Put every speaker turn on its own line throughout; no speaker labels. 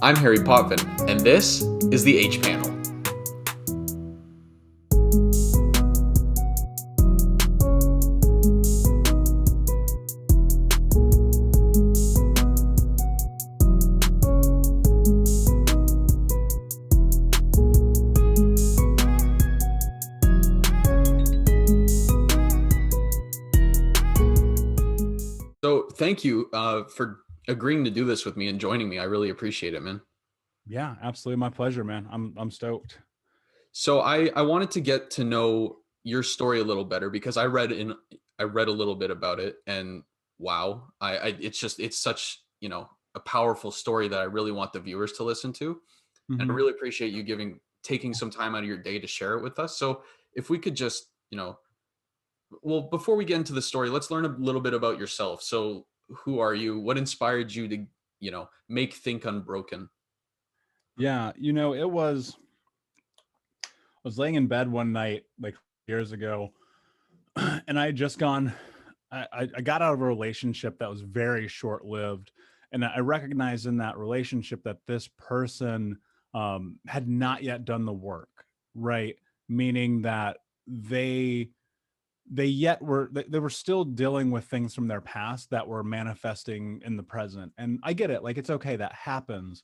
I'm Harry Potvin, and this is the H Panel. So, thank you for agreeing to do this with me and joining me. I really appreciate it, man.
Yeah, absolutely. My pleasure, man. I'm stoked.
So, I wanted to get to know your story a little better because I read a little bit about it, and wow, it's such a powerful story that I really want the viewers to listen to, and I
Hmm.
really appreciate you taking some time out of your day to share it with us. So, if we could just well, before we get into the story, let's learn a little bit about yourself. So, who are you? What inspired you to, make Think Unbroken?
Yeah, I was laying in bed one night like years ago, and I had just gone. I got out of a relationship that was very short lived, and I recognized in that relationship that this person had not yet done the work, right? Meaning that they they were still dealing with things from their past that were manifesting in the present. And I get it, like it's okay, that happens.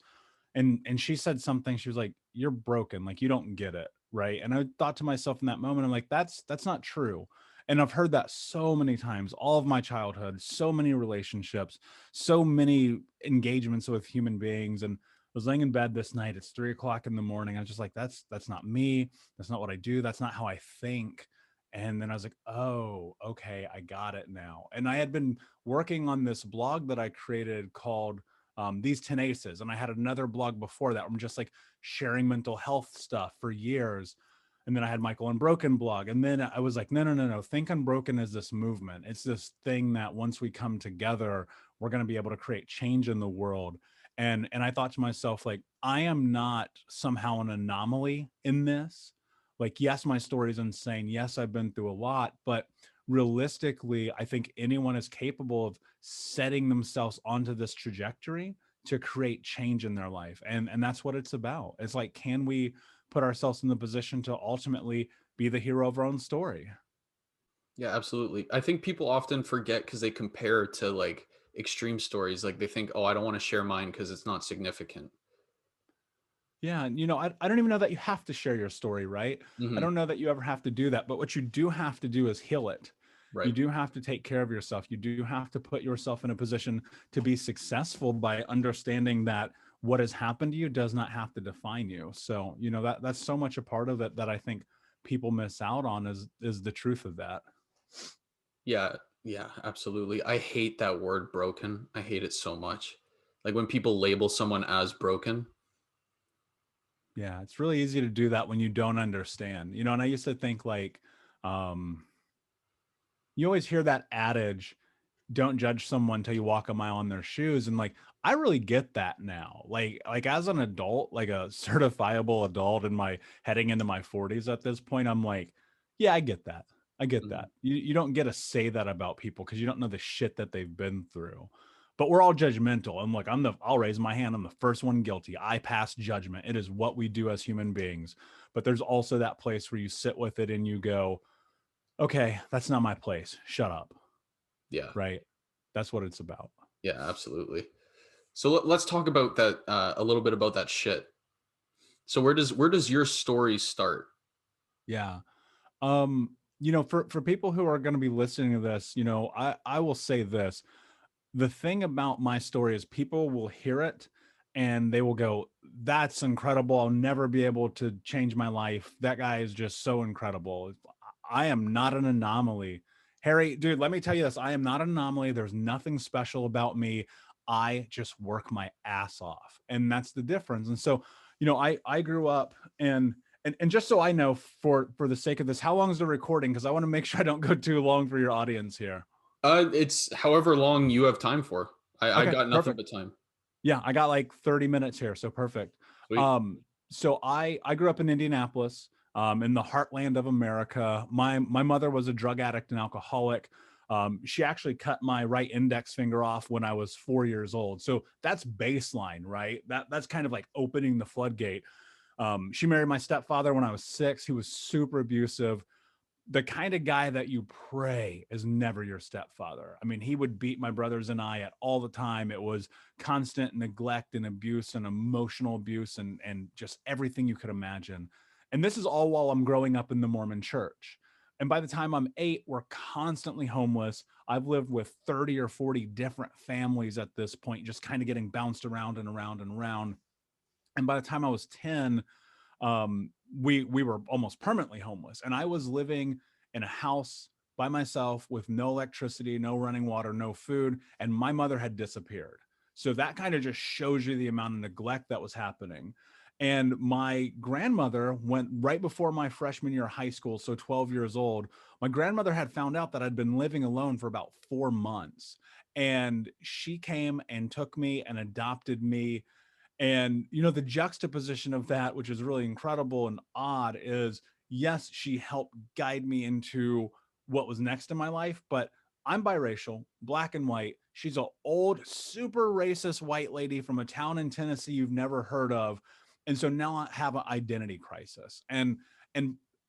And she said something, she was like, you're broken, like you don't get it, right? And I thought to myself in that moment, I'm like, that's not true. And I've heard that so many times, all of my childhood, so many relationships, so many engagements with human beings. And I was laying in bed this night, it's 3 o'clock in the morning, I was just like, that's not me, that's not what I do, that's not how I think. And then I was like, oh, okay, I got it now. And I had been working on this blog that I created called These 10 Aces. And I had another blog before that where I'm just like sharing mental health stuff for years. And then I had Michael Unbroken blog. And then I was like, no. Think Unbroken is this movement. It's this thing that once we come together, we're going to be able to create change in the world. And I thought to myself, like, I am not somehow an anomaly in this. Like, yes, my story is insane. Yes, I've been through a lot, but realistically, I think anyone is capable of setting themselves onto this trajectory to create change in their life. And that's what it's about. It's like, can we put ourselves in the position to ultimately be the hero of our own story?
Yeah, absolutely. I think people often forget because they compare to like extreme stories. Like they think, oh, I don't want to share mine because it's not significant.
Yeah. And, I don't even know that you have to share your story, right? I
Hmm.
don't know that you ever have to do that. But what you do have to do is heal it. You
Right.
do have to take care of yourself. You do have to put yourself in a position to be successful by understanding that what has happened to you does not have to define you. So, that's so much a part of it that I think people miss out on is the truth of that.
Yeah. Yeah, absolutely. I hate that word broken. I hate it so much. Like when people label someone as broken.
Yeah, it's really easy to do that when you don't understand. And I used to think like um you always hear that adage, don't judge someone till you walk a mile in their shoes. And like, I really get that now. Like as an adult, like a certifiable adult in my heading into my 40s at this point, I'm like, yeah, I get that. I get
Mhm.
that. You don't get to say that about people because you don't know the shit that they've been through. But we're all judgmental. I'm like, I'll raise my hand. I'm the first one guilty. I pass judgment. It is what we do as human beings. But there's also that place where you sit with it and you go, okay, that's not my place. Shut up.
Yeah.
Right. That's what it's about.
Yeah, absolutely. So let's talk about that a little bit about that shit. So where does your story start?
Yeah. For people who are going to be listening to this, I will say this. The thing about my story is people will hear it and they will go, that's incredible. I'll never be able to change my life. That guy is just so incredible. I am not an anomaly. Harry, dude, let me tell you this. I am not an anomaly. There's nothing special about me. I just work my ass off. And that's the difference. And so, I grew up and just so I know for the sake of this, how long is the recording? Because I want to make sure I don't go too long for your audience here.
It's however long you have time for. I
Okay,
got nothing
perfect.
but time.
Yeah, I got like 30 minutes here, so perfect.
Sweet.
So I grew up in Indianapolis, in the heartland of America. My mother was a drug addict and alcoholic. She actually cut my right index finger off when I was 4 years old. So that's baseline, right? That's kind of like opening the floodgate. She married my stepfather when I was 6. He was super abusive, the kind of guy that you pray is never your stepfather. I mean, he would beat my brothers and I at all the time. It was constant neglect and abuse and emotional abuse and just everything you could imagine. And this is all while I'm growing up in the Mormon church. And by the time I'm 8, we're constantly homeless. I've lived with 30 or 40 different families at this point, just kind of getting bounced around and around and around. And by the time I was 10, we were almost permanently homeless, and I was living in a house by myself with no electricity, no running water, no food, and my mother had disappeared. So that kind of just shows you the amount of neglect that was happening. And my grandmother went right before my freshman year of high school, so 12 years old. My grandmother had found out that I'd been living alone for about 4 months. And she came and took me and adopted me. And, the juxtaposition of that, which is really incredible and odd, is yes, she helped guide me into what was next in my life, but I'm biracial, black and white. She's an old, super racist white lady from a town in Tennessee you've never heard of. And so now I have an identity crisis. And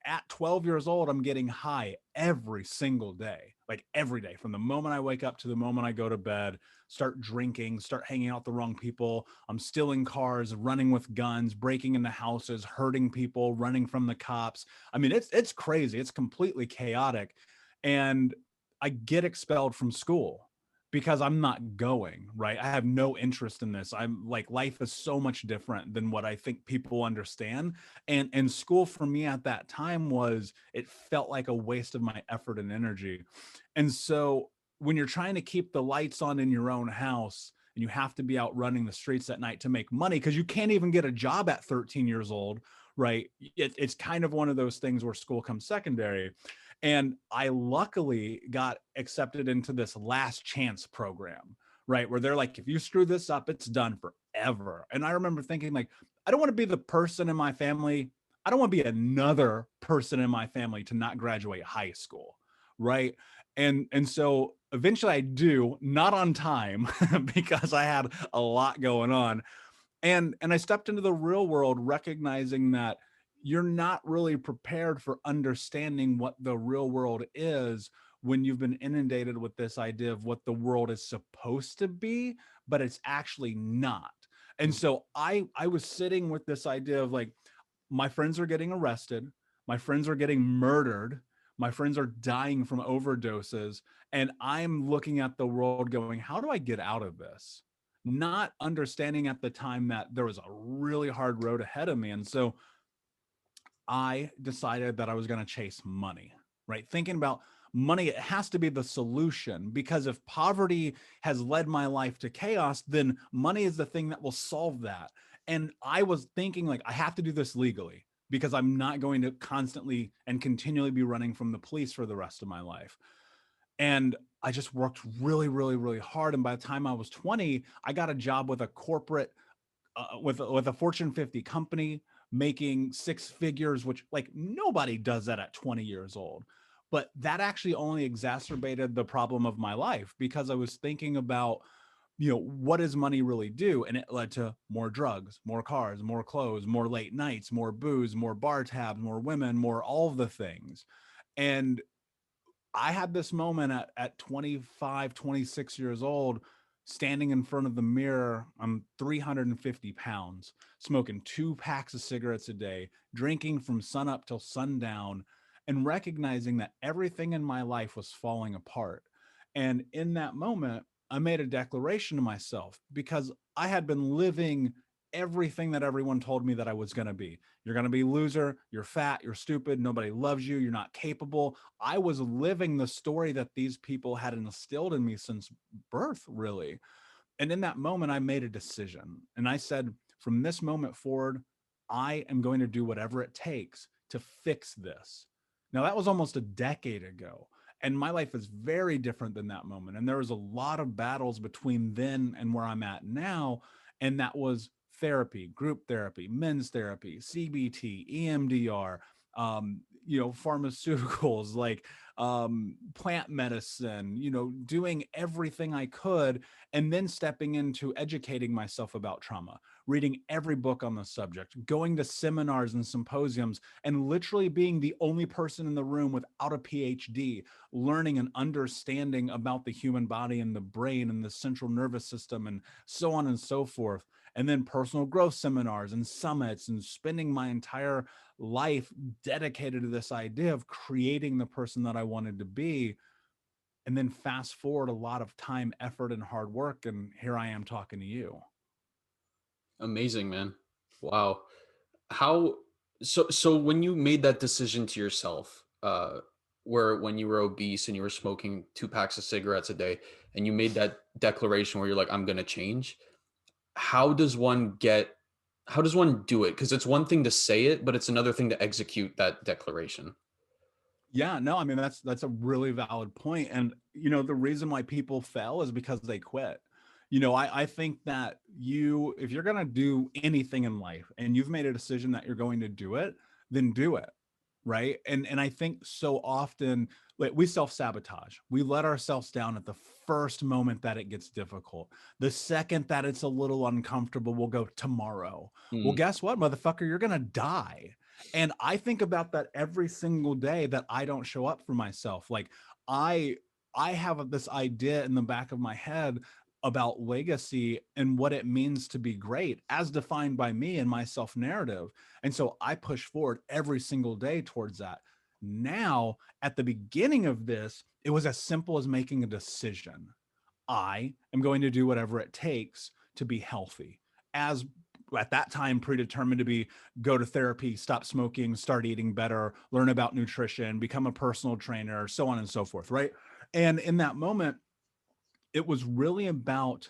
at 12 years old, I'm getting high every single day, like every day, from the moment I wake up to the moment I go to bed, start drinking, start hanging out with the wrong people. I'm stealing cars, running with guns, breaking into houses, hurting people, running from the cops. I mean, it's crazy. It's completely chaotic. And I get expelled from school because I'm not going, right? I have no interest in this. I'm like, life is so much different than what I think people understand. And school for me at that time it felt like a waste of my effort and energy. And so when you're trying to keep the lights on in your own house and you have to be out running the streets at night to make money because you can't even get a job at 13 years old, right? It's kind of one of those things where school comes secondary. And I luckily got accepted into this last chance program, right? Where they're like, if you screw this up, it's done forever. And I remember thinking, like, I don't want to be the person in my family. I don't want to be another person in my family to not graduate high school, right? And so eventually I do, not on time because I had a lot going on. And I stepped into the real world recognizing that you're not really prepared for understanding what the real world is when you've been inundated with this idea of what the world is supposed to be, but it's actually not. And so I was sitting with this idea of like, my friends are getting arrested, my friends are getting murdered, my friends are dying from overdoses, and I'm looking at the world going, how do I get out of this? Not understanding at the time that there was a really hard road ahead of me. And so I decided that I was going to chase money, right? Thinking about money, it has to be the solution, because if poverty has led my life to chaos, then money is the thing that will solve that. And I was thinking, like, I have to do this legally because I'm not going to constantly and continually be running from the police for the rest of my life. And I just worked really, really, really hard. And by the time I was 20, I got a job with a corporate with a Fortune 50 company, making 6 figures, which, like, nobody does that at 20 years old. But that actually only exacerbated the problem of my life because I was thinking about, what does money really do? And it led to more drugs, more cars, more clothes, more late nights, more booze, more bar tabs, more women, more all of the things. And I had this moment at 25, 26 years old, standing in front of the mirror. I'm 350 pounds, smoking 2 packs of cigarettes a day, drinking from sun up till sundown, and recognizing that everything in my life was falling apart. And in that moment, I made a declaration to myself because I had been living everything that everyone told me that I was going to be. You're going to be a loser, you're fat, you're stupid, nobody loves you, you're not capable. I was living the story that these people had instilled in me since birth, really. And in that moment, I made a decision. And I said, from this moment forward, I am going to do whatever it takes to fix this. Now, that was almost a decade ago. And my life is very different than that moment. And there was a lot of battles between then and where I'm at now. And that was therapy, group therapy, men's therapy, CBT, EMDR, pharmaceuticals, like plant medicine, doing everything I could, and then stepping into educating myself about trauma, reading every book on the subject, going to seminars and symposiums, and literally being the only person in the room without a PhD, learning and understanding about the human body and the brain and the central nervous system and so on and so forth. And then personal growth seminars and summits, and spending my entire life dedicated to this idea of creating the person that I wanted to be. And then fast forward a lot of time, effort, and hard work, and here I am talking to you.
Amazing, man. Wow. How so when you made that decision to yourself, where when you were obese and you were smoking 2 packs of cigarettes a day, and you made that declaration where you're like, I'm gonna change, how does one get how does one do it? Because it's one thing to say it, but it's another thing to execute that declaration.
Yeah, no, I mean that's a really valid point. And the reason why people fail is because they quit. I think that if you're gonna do anything in life and you've made a decision that you're going to do it, then do it. Right. And I think so often, like, we self-sabotage. We let ourselves down at the first moment that it gets difficult. The second that it's a little uncomfortable, we'll go tomorrow. Well,
Mm,
guess what, motherfucker? You're gonna die. And I think about that every single day that I don't show up for myself. Like, I I have this idea in the back of my head about legacy and what it means to be great as defined by me and my self narrative. And so I push forward every single day towards that. Now, at the beginning of this, it was as simple as making a decision. I am going to do whatever it takes to be healthy. As at that time predetermined to be go to therapy, stop smoking, start eating better, learn about nutrition, become a personal trainer, so on and so forth, right? And in that moment, it was really about,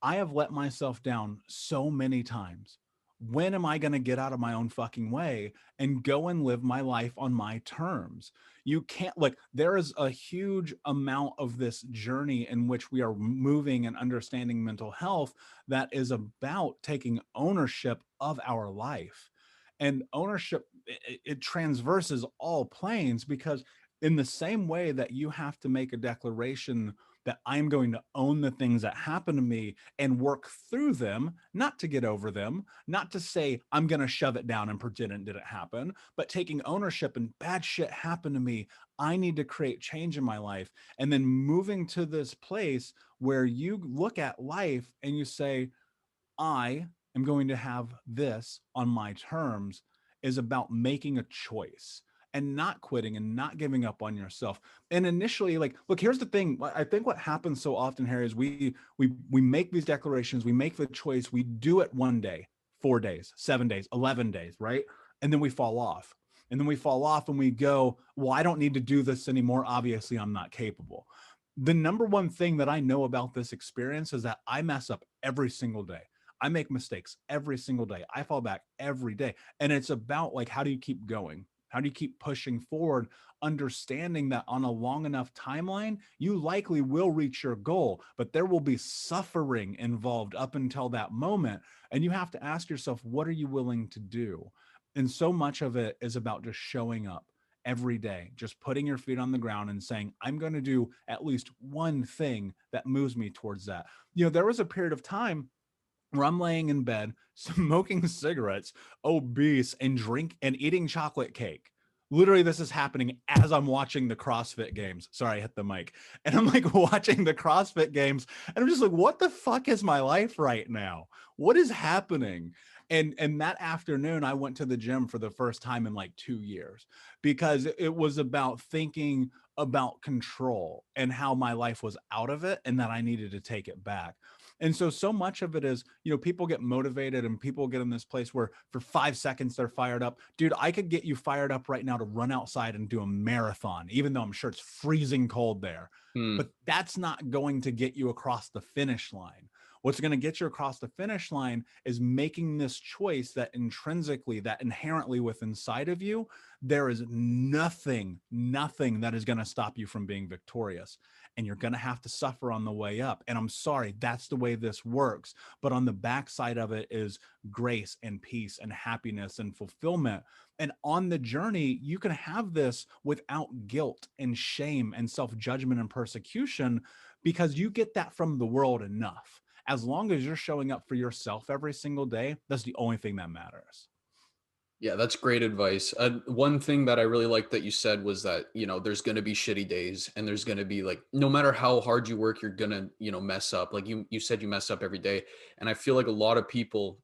I have let myself down so many times. When am I going to get out of my own fucking way and go and live my life on my terms? You can't, like, there is a huge amount of this journey in which we are moving and understanding mental health that is about taking ownership of our life. And ownership, it transverses all planes, because in the same way that you have to make a declaration that I'm going to own the things that happen to me and work through them, not to get over them, not to say I'm going to shove it down and pretend it didn't happen, but taking ownership, and bad shit happened to me. I need to create change in my life. And then moving to this place where you look at life and you say, I am going to have this on my terms, is about making a choice and not quitting and not giving up on yourself. And initially, like, look, here's the thing. I think what happens so often, Harry, is we make these declarations, we make the choice, we do it one day, 4 days, 7 days, 11 days, right? And then we fall off. And then we fall off and we go, well, I don't need to do this anymore. Obviously, I'm not capable. The number one thing that I know about this experience is that I mess up every single day. I make mistakes every single day. I fall back every day. And it's about, like, how do you keep going? How do you keep pushing forward, understanding that on a long enough timeline, you likely will reach your goal, but there will be suffering involved up until that moment. And you have to ask yourself, what are you willing to do? And so much of it is about just showing up every day, just putting your feet on the ground and saying, I'm going to do at least one thing that moves me towards that. There was a period of time where I'm laying in bed, smoking cigarettes, obese, and eating chocolate cake. Literally, this is happening as I'm watching the CrossFit games. Sorry, I hit the mic. And I'm like watching the CrossFit games, and I'm just like, what the fuck is my life right now? What is happening? And that afternoon, I went to the gym for the first time in like 2 years, because it was about thinking about control and how my life was out of it and that I needed to take it back. And so much of it is, people get motivated and people get in this place where for 5 seconds they're fired up. Dude, I could get you fired up right now to run outside and do a marathon, even though I'm sure it's freezing cold there.
mm,
But that's not going to get you across the finish line. What's going to get you across the finish line is making this choice that intrinsically, that inherently within inside of you, there is nothing that is going to stop you from being victorious. And you're going to have to suffer on the way up. And I'm sorry, that's the way this works. But on the backside of it is grace and peace and happiness and fulfillment. And on the journey, you can have this without guilt and shame and self-judgment and persecution, because you get that from the world enough. As long as you're showing up for yourself every single day, that's the only thing that matters.
Yeah, that's great advice. One thing that I really liked that you said was that, there's going to be shitty days, and there's going to be like, no matter how hard you work, you're going to, mess up. Like you said, you mess up every day. And I feel like a lot of people,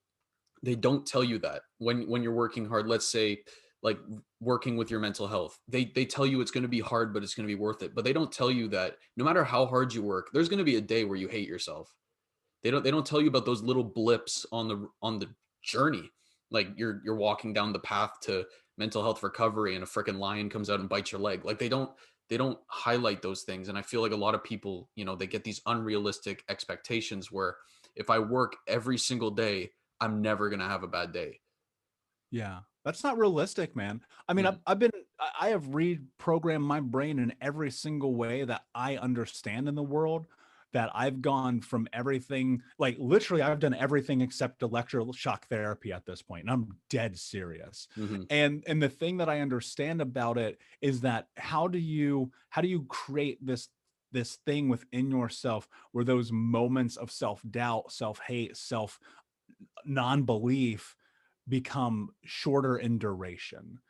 they don't tell you that when you're working hard. Let's say like working with your mental health, they tell you it's going to be hard, but it's going to be worth it. But they don't tell you that no matter how hard you work, there's going to be a day where you hate yourself. They don't tell you about those little blips on the journey. Like you're walking down the path to mental health recovery, and a freaking lion comes out and bites your leg. Like they don't highlight those things. And I feel like a lot of people, they get these unrealistic expectations where if I work every single day, I'm never going to have a bad day.
Yeah, that's not realistic, man. I mean,
Mm,
I have reprogrammed my brain in every single way that I understand in the world. That I've gone from everything, like literally, I've done everything except electroshock therapy at this point, and I'm dead serious.
mhm.
And the thing that I understand about it is that how do you create this thing within yourself where those moments of self-doubt, self-hate, self non-belief become shorter in duration,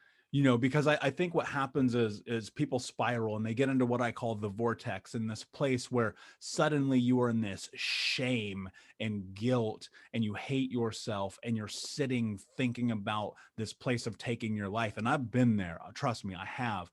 because I think what happens is people spiral and they get into what I call the vortex, in this place where suddenly you are in this shame and guilt and you hate yourself, and you're sitting thinking about this place of taking your life. And I've been there, trust me, I have.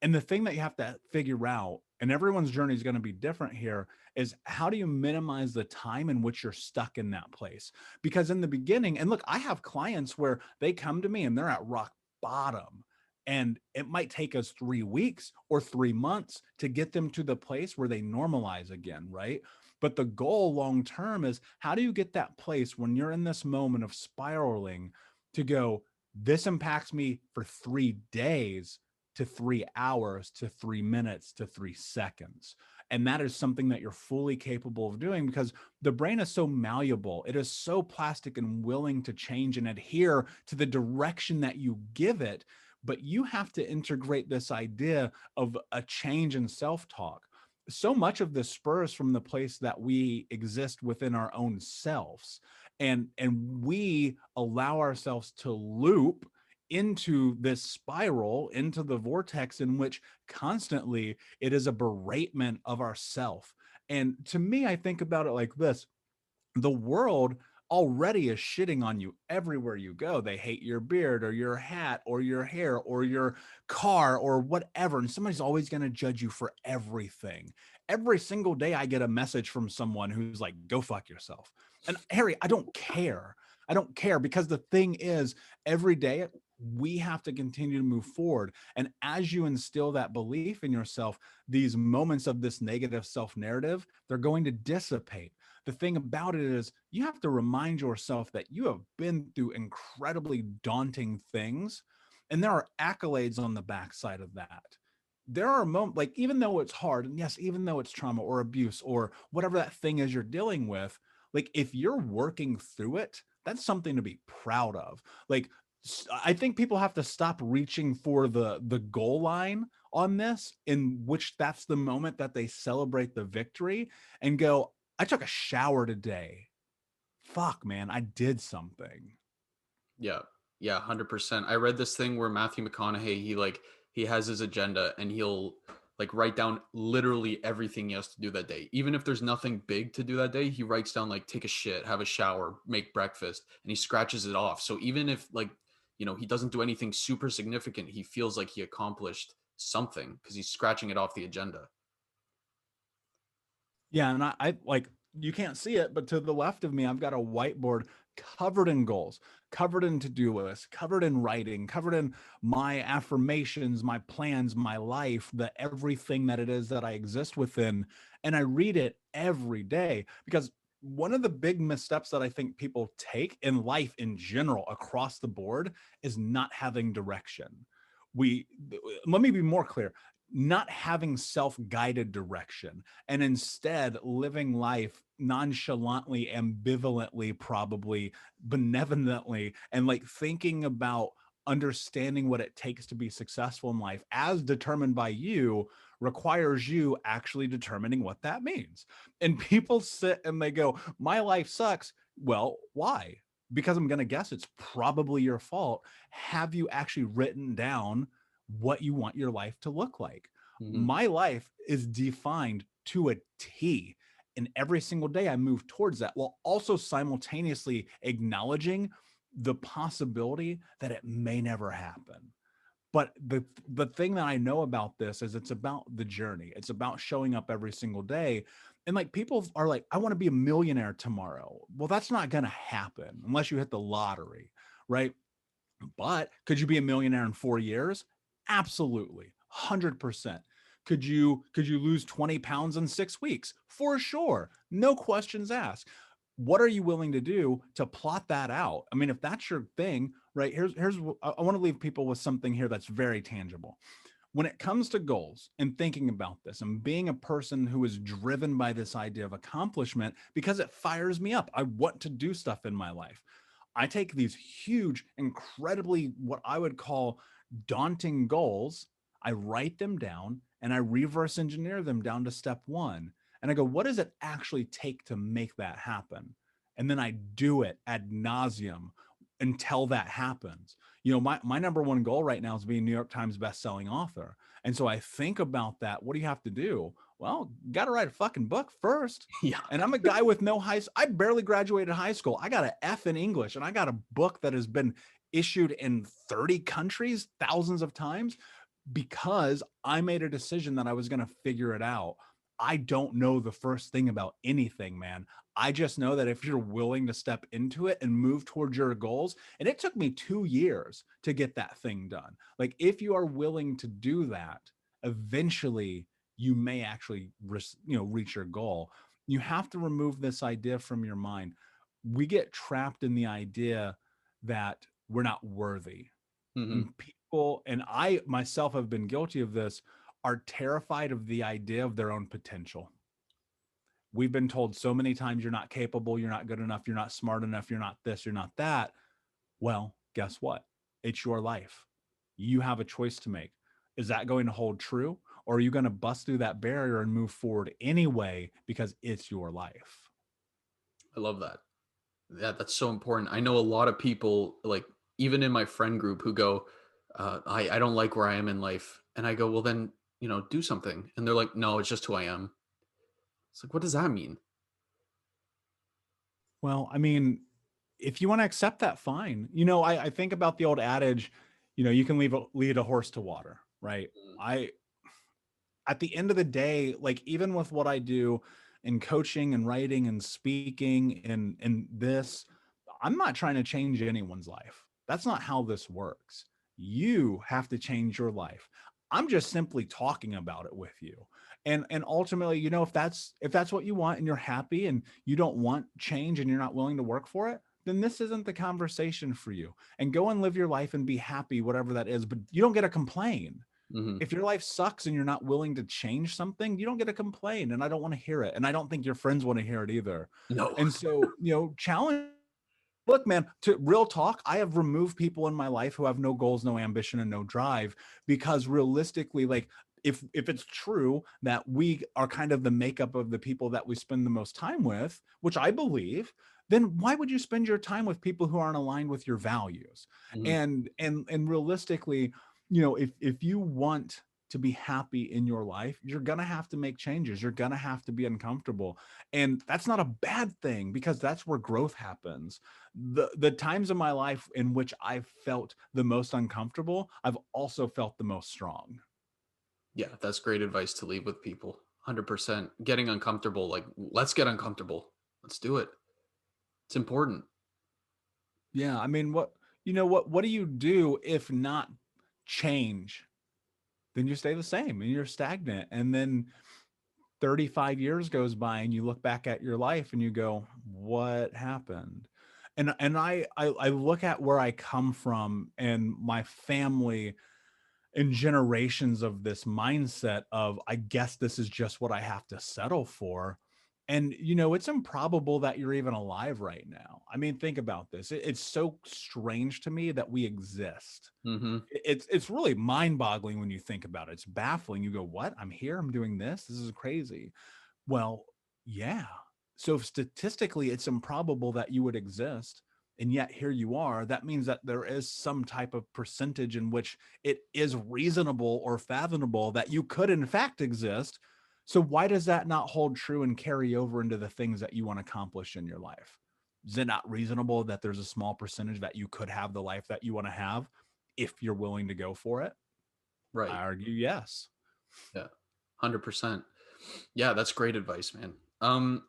And the thing that you have to figure out, and everyone's journey is going to be different here, is how do you minimize the time in which you're stuck in that place? Because in the beginning, and look, I have clients where they come to me and they're at rock bottom. And it might take us 3 weeks or 3 months to get them to the place where they normalize again, right? But the goal long term is, how do you get that place when you're in this moment of spiraling to go, this impacts me for 3 days to 3 hours to 3 minutes to 3 seconds. And that is something that you're fully capable of doing, because the brain is so malleable. It is so plastic and willing to change and adhere to the direction that you give it. But you have to integrate this idea of a change in self-talk. So much of this spurs from the place that we exist within our own selves. And we allow ourselves to loop into this spiral, into the vortex in which constantly it is a beratement of ourself. And to me, I think about it like this: the world already is shitting on you everywhere you go. They hate your beard or your hat or your hair or your car or whatever. And somebody's always going to judge you for everything. Every single day, I get a message from someone who's like, go fuck yourself. And Harry, I don't care. I don't care, because the thing is, every day we have to continue to move forward. And as you instill that belief in yourself, these moments of this negative self narrative, they're going to dissipate. The thing about it is, you have to remind yourself that you have been through incredibly daunting things, and there are accolades on the backside of that. There are moments, like, even though it's hard, and yes, even though it's trauma or abuse or whatever that thing is you're dealing with, like, if you're working through it, that's something to be proud of. Like, I think people have to stop reaching for the goal line on this, in which that's the moment that they celebrate the victory, and go, I took a shower today. Fuck, man, I did something.
Yeah. Yeah, 100%. I read this thing where Matthew McConaughey, he has his agenda, and he'll like write down literally everything he has to do that day. Even if there's nothing big to do that day, he writes down like take a shit, have a shower, make breakfast, and he scratches it off. So even if like, he doesn't do anything super significant, he feels like he accomplished something because he's scratching it off the agenda.
Yeah, and I like, you can't see it, but to the left of me, I've got a whiteboard covered in goals, covered in to-do lists, covered in writing, covered in my affirmations, my plans, my life, the everything that it is that I exist within. And I read it every day, because one of the big missteps that I think people take in life in general across the board is not having direction. We Let me be more clear, not having self-guided direction, and instead living life nonchalantly, ambivalently, probably benevolently, and like thinking about understanding what it takes to be successful in life as determined by you requires you actually determining what that means. And people sit and they go, my life sucks. Well, why? Because I'm going to guess it's probably your fault. Have you actually written down what you want your life to look like?
Mm-hmm.
My life is defined to a T. And every single day I move towards that while also simultaneously acknowledging the possibility that it may never happen. But the thing that I know about this is it's about the journey. It's about showing up every single day. And like people are like, I want to be a millionaire tomorrow. Well, that's not going to happen unless you hit the lottery, right? But could you be a millionaire in 4 years? Absolutely. 100%. Could you lose 20 pounds in 6 weeks? For sure. No questions asked. What are you willing to do to plot that out? I mean, if that's your thing, right? Here's I want to leave people with something here that's very tangible. When it comes to goals and thinking about this and being a person who is driven by this idea of accomplishment because it fires me up. I want to do stuff in my life. I take these huge, incredibly what I would call daunting goals, I write them down and I reverse engineer them down to step one. And I go, what does it actually take to make that happen? And then I do it ad nauseum until that happens. You know, my number one goal right now is being New York Times best-selling author. And so I think about that. What do you have to do? Well, got to write a fucking book first.
Yeah.
And I'm a guy with no I barely graduated high school. I got an F in English and I got a book that has been issued in 30 countries thousands of times because I made a decision that I was going to figure it out. I don't know the first thing about anything, man. I just know that if you're willing to step into it and move towards your goals, and it took me 2 years to get that thing done. Like if you are willing to do that, eventually you may actually reach your goal. You have to remove this idea from your mind. We get trapped in the idea that we're not worthy.
Mm-hmm.
And people, and I myself have been guilty of this, are terrified of the idea of their own potential. We've been told so many times you're not capable, you're not good enough, you're not smart enough, you're not this, you're not that. Well, guess what? It's your life. You have a choice to make. Is that going to hold true? Or are you going to bust through that barrier and move forward anyway because it's your life?
I love that. Yeah, that's so important. I know a lot of people, like even in my friend group, who go, I don't like where I am in life. And I go, well, then, do something. And they're like, no, it's just who I am. It's like, what does that mean?
Well, I mean, if you want to accept that, fine. I think about the old adage, you can lead a horse to water, right?
Mm.
I At the end of the day, like even with what I do in coaching and writing and speaking and this, I'm not trying to change anyone's life. That's not how this works. You have to change your life. I'm just simply talking about it with you. And ultimately, if that's what you want and you're happy and you don't want change and you're not willing to work for it, then this isn't the conversation for you. And go and live your life and be happy, whatever that is, but you don't get to complain.
Mm-hmm.
If your life sucks and you're not willing to change something, you don't get to complain. And I don't want to hear it. And I don't think your friends want to hear it either.
No.
And so, challenge. Look, man, to real talk, I have removed people in my life who have no goals, no ambition, and no drive because realistically, like if it's true that we are kind of the makeup of the people that we spend the most time with, which I believe, then why would you spend your time with people who aren't aligned with your values?
Mm-hmm.
And realistically, if you want to be happy in your life, you're going to have to make changes. You're going to have to be uncomfortable. And that's not a bad thing because that's where growth happens. The times in my life in which I've felt the most uncomfortable, I've also felt the most strong.
Yeah, that's great advice to leave with people. 100%. Getting uncomfortable, like, let's get uncomfortable. Let's do it. It's important.
Yeah, I mean, what do you do if not change? Then you stay the same and you're stagnant. And then 35 years goes by and you look back at your life and you go, what happened? And I look at where I come from and my family and generations of this mindset of, I guess this is just what I have to settle for. And, it's improbable that you're even alive right now. I mean, think about this. It's so strange to me that we exist.
Mm-hmm.
It's really mind-boggling when you think about it. It's baffling. You go, what? I'm here. I'm doing this. This is crazy. Well, yeah. So statistically, it's improbable that you would exist. And yet here you are. That means that there is some type of percentage in which it is reasonable or fathomable that you could in fact exist. So why does that not hold true and carry over into the things that you want to accomplish in your life? Is it not reasonable that there's a small percentage that you could have the life that you want to have if you're willing to go for it? I
Right.
argue yes.
Yeah. 100%. Yeah, that's great advice, man.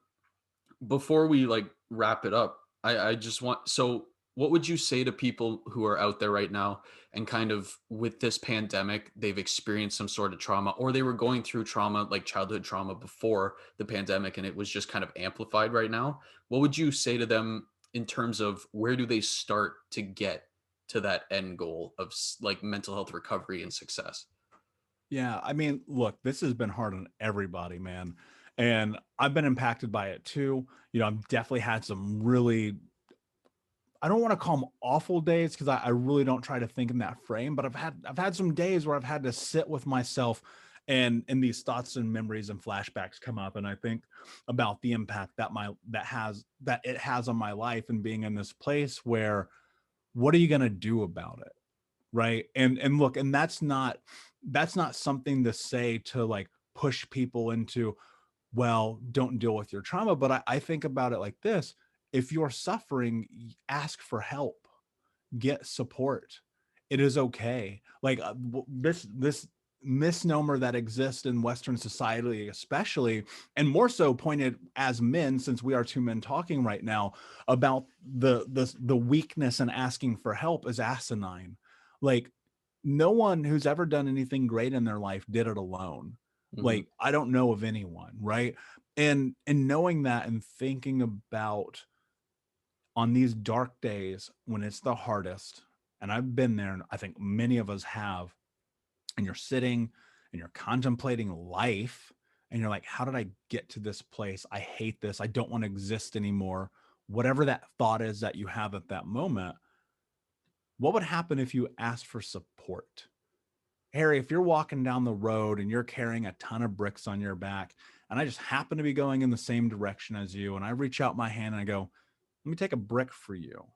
Before we like wrap it up, I just want, so what would you say to people who are out there right now and kind of with this pandemic, they've experienced some sort of trauma, or they were going through trauma, like childhood trauma before the pandemic, and it was just kind of amplified right now? What would you say to them in terms of where do they start to get to that end goal of like mental health recovery and success?
Yeah, I mean, look, this has been hard on everybody, man. And I've been impacted by it too. I've definitely had some really, I don't want to call them awful days because I really don't try to think in that frame, but I've had some days where I've had to sit with myself and these thoughts and memories and flashbacks come up. And I think about the impact that it has on my life and being in this place where what are you going to do about it? Right. And look, and that's not something to say to like push people into, well, don't deal with your trauma. But I think about it like this. If you're suffering, ask for help, get support. It is okay. Like this misnomer that exists in Western society, especially, and more so pointed as men, since we are two men talking right now about the weakness and asking for help is asinine. Like no one who's ever done anything great in their life did it alone.
Hmm.
Like I don't know of anyone, right? And knowing that and thinking about on these dark days when it's the hardest, and I've been there, and I think many of us have, and you're sitting and you're contemplating life, and you're like, how did I get to this place? I hate this. I don't want to exist anymore. Whatever that thought is that you have at that moment, what would happen if you asked for support? Harry, if you're walking down the road and you're carrying a ton of bricks on your back, and I just happen to be going in the same direction as you, and I reach out my hand and I go, let me take a brick for you,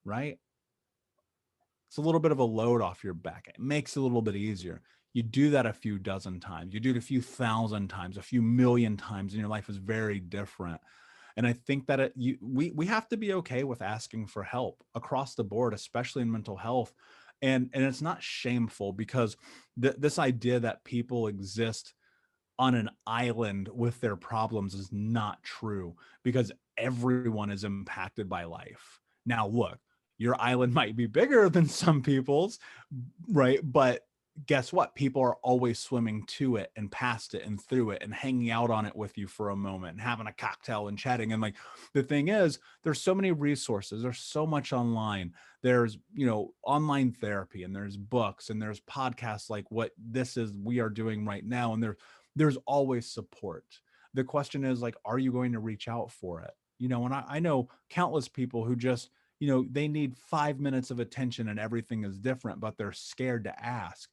right? It's a little bit of a load off your back. It makes it a little bit easier. You do that a few dozen times. You do it a few thousand times, a few million times, and your life is very different. And I think that we have to be okay with asking for help across the board, especially in mental health. And it's not shameful because this idea that people exist on an island with their problems is not true because everyone is impacted by life. Now, look, your island might be bigger than some people's, right? But guess what? People are always swimming to it and past it and through it and hanging out on it with you for a moment and having a cocktail and chatting. And like the thing is, there's so many resources, there's so much online. There's, online therapy and there's books and there's podcasts like what this is we are doing right now. And there's always support. The question is like, are you going to reach out for it? And I know countless people who just, they need 5 minutes of attention and everything is different, but they're scared to ask.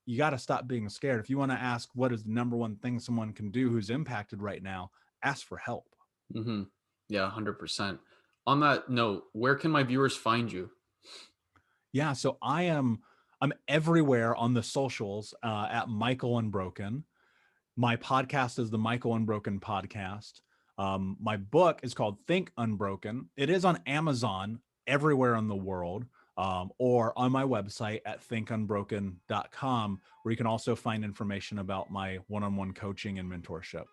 You got to stop being scared. If you want to ask what is the number one thing someone can do who's impacted right now, ask for help.
Hmm. Yeah, 100%. On that note, where can my viewers find you?
Yeah, so I'm everywhere on the socials at Michael Unbroken. My podcast is the Michael Unbroken podcast. My book is called Think Unbroken. It is on Amazon everywhere in the world, or on my website at thinkunbroken.com, where you can also find information about my one-on-one coaching and mentorship.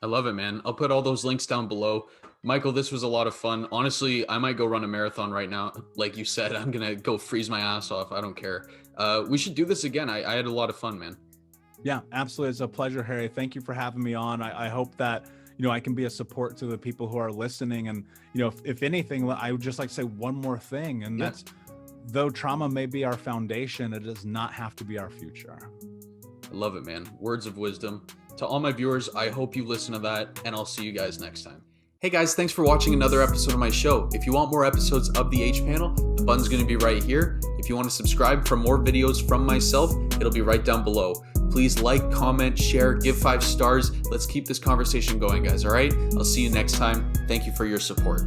I love it, man. I'll put all those links down below. Michael, this was a lot of fun. Honestly, I might go run a marathon right now. Like you said, I'm going to go freeze my ass off. I don't care. We should do this again. I had a lot of fun, man.
Yeah, absolutely. It's a pleasure, Harry. Thank you for having me on. I hope that, I can be a support to the people who are listening. And, if anything, I would just like to say one more thing. And
Yeah.
that's, though trauma may be our foundation, it does not have to be our future.
I love it, man. Words of wisdom. To all my viewers, I hope you listen to that, and I'll see you guys next time. Hey guys, thanks for watching another episode of my show. If you want more episodes of the H Panel, the button's going to be right here. If you want to subscribe for more videos from myself, it'll be right down below. Please like, comment, share, give 5 stars. Let's keep this conversation going, guys, all right? I'll see you next time. Thank you for your support.